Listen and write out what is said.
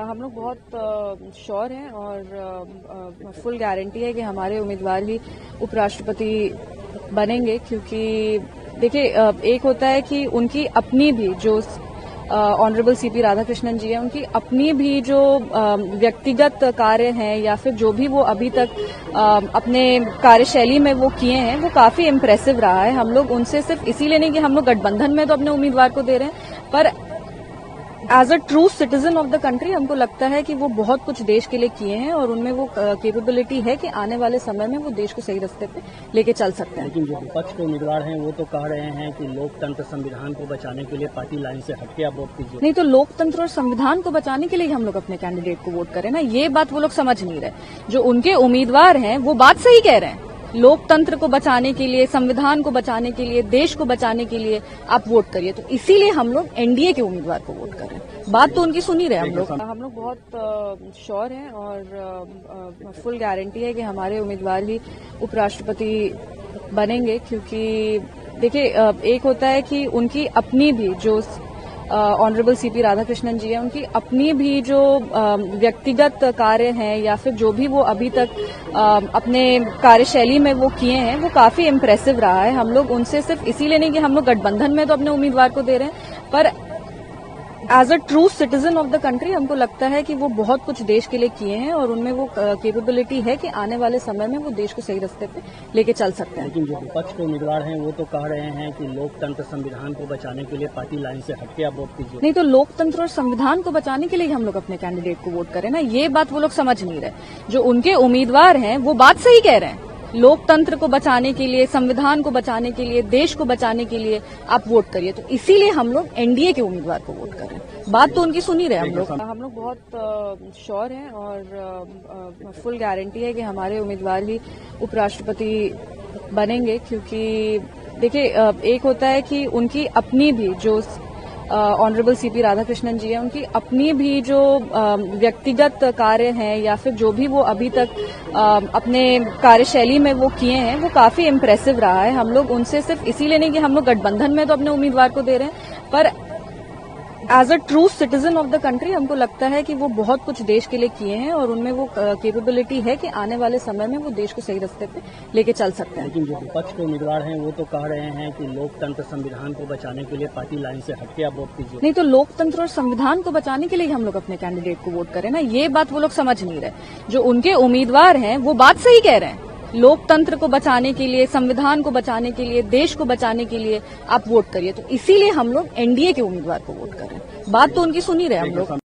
हम लोग बहुत श्योर हैं और फुल गारंटी है कि हमारे उम्मीदवार ही उपराष्ट्रपति बनेंगे, क्योंकि देखिए एक होता है कि उनकी अपनी भी जो ऑनरेबल सीपी राधाकृष्णन जी हैं, उनकी अपनी भी जो व्यक्तिगत कार्य हैं या फिर जो भी वो अभी तक अपने कार्यशैली में वो किए हैं वो काफी इम्प्रेसिव रहा है। हम लोग उनसे सिर्फ इसीलिए नहीं कि हम लोग गठबंधन में तो अपने उम्मीदवार को दे रहे हैं, पर as a true citizen of the country हमको लगता है कि वो बहुत कुछ देश के लिए किए हैं और उनमें वो कैपेबिलिटी है कि आने वाले समय में वो देश को सही रास्ते पे लेके चल सकते हैं। लेकिन जो विपक्ष के उम्मीदवार हैं वो तो कह रहे हैं कि लोकतंत्र संविधान को बचाने के लिए पार्टी लाइन से हटके आप वोट कीजिए। नहीं तो लोकतंत्र और संविधान को बचाने के लिए हम लोग अपने कैंडिडेट को वोट करें ना, ये बात वो लोग समझ नहीं रहे। जो उनके उम्मीदवार हैं वो बात सही कह रहे हैं, लोकतंत्र को बचाने के लिए, संविधान को बचाने के लिए, देश को बचाने के लिए आप वोट करिए। तो इसीलिए हम लोग एनडीए के उम्मीदवार को वोट कर रहे हैं। बात तो उनकी सुन ही रहे हम लोग बहुत श्योर हैं और फुल गारंटी है कि हमारे उम्मीदवार ही उपराष्ट्रपति बनेंगे, क्योंकि देखिए एक होता है कि उनकी अपनी भी जो ऑनरेबल सीपी राधाकृष्णन जी हैं, उनकी अपनी भी जो व्यक्तिगत कार्य हैं या फिर जो भी वो अभी तक अपने कार्यशैली में वो किए हैं वो काफी इम्प्रेसिव रहा है। हम लोग उनसे सिर्फ इसीलिए नहीं कि हम लोग गठबंधन में तो अपने उम्मीदवार को दे रहे हैं, पर as a true citizen of the country हमको लगता है कि वो बहुत कुछ देश के लिए किए हैं और उनमें वो कैपेबिलिटी है कि आने वाले समय में वो देश को सही रास्ते पे लेके चल सकते हैं। लेकिन जो विपक्ष के उम्मीदवार हैं वो तो कह रहे हैं कि लोकतंत्र संविधान को बचाने के लिए पार्टी लाइन से हटके आप वोट कीजिए। नहीं तो लोकतंत्र और संविधान को बचाने के लिए हम लोग अपने कैंडिडेट को वोट करें ना, ये बात वो लोग समझ नहीं रहे। जो उनके उम्मीदवार हैं वो बात सही कह रहे हैं, लोकतंत्र को बचाने के लिए, संविधान को बचाने के लिए, देश को बचाने के लिए आप वोट करिए। तो इसीलिए हम लोग एनडीए के उम्मीदवार को वोट कर रहे हैं। बात तो उनकी सुन ही रहे हम लोग बहुत श्योर हैं और फुल गारंटी है कि हमारे उम्मीदवार ही उपराष्ट्रपति बनेंगे, क्योंकि देखिए एक होता है कि उनकी अपनी भी जो ऑनरेबल सीपी राधाकृष्णन जी हैं, उनकी अपनी भी जो व्यक्तिगत कार्य हैं या फिर जो भी वो अभी तक अपने कार्यशैली में वो किए हैं वो काफी इम्प्रेसिव रहा है। हम लोग उनसे सिर्फ इसीलिए नहीं कि हम लोग गठबंधन में तो अपने उम्मीदवार को दे रहे हैं, पर as a true citizen of the country हमको लगता है कि वो बहुत कुछ देश के लिए किए हैं और उनमें वो कैपेबिलिटी है कि आने वाले समय में वो देश को सही रास्ते पे लेके चल सकते हैं। लेकिन जो विपक्ष के उम्मीदवार हैं वो तो कह रहे हैं कि लोकतंत्र संविधान को बचाने के लिए पार्टी लाइन से हटके आप वोट कीजिए। नहीं तो लोकतंत्र और संविधान को बचाने के लिए हम लोग अपने कैंडिडेट को वोट करें ना, ये बात वो लोग समझ नहीं रहे। जो उनके उम्मीदवार हैं वो बात सही कह रहे हैं, लोकतंत्र को बचाने के लिए, संविधान को बचाने के लिए, देश को बचाने के लिए आप वोट करिए। तो इसीलिए हम लोग एनडीए के उम्मीदवार को वोट कर रहे हैं। बात तो उनकी सुन ही रहे हम लोग।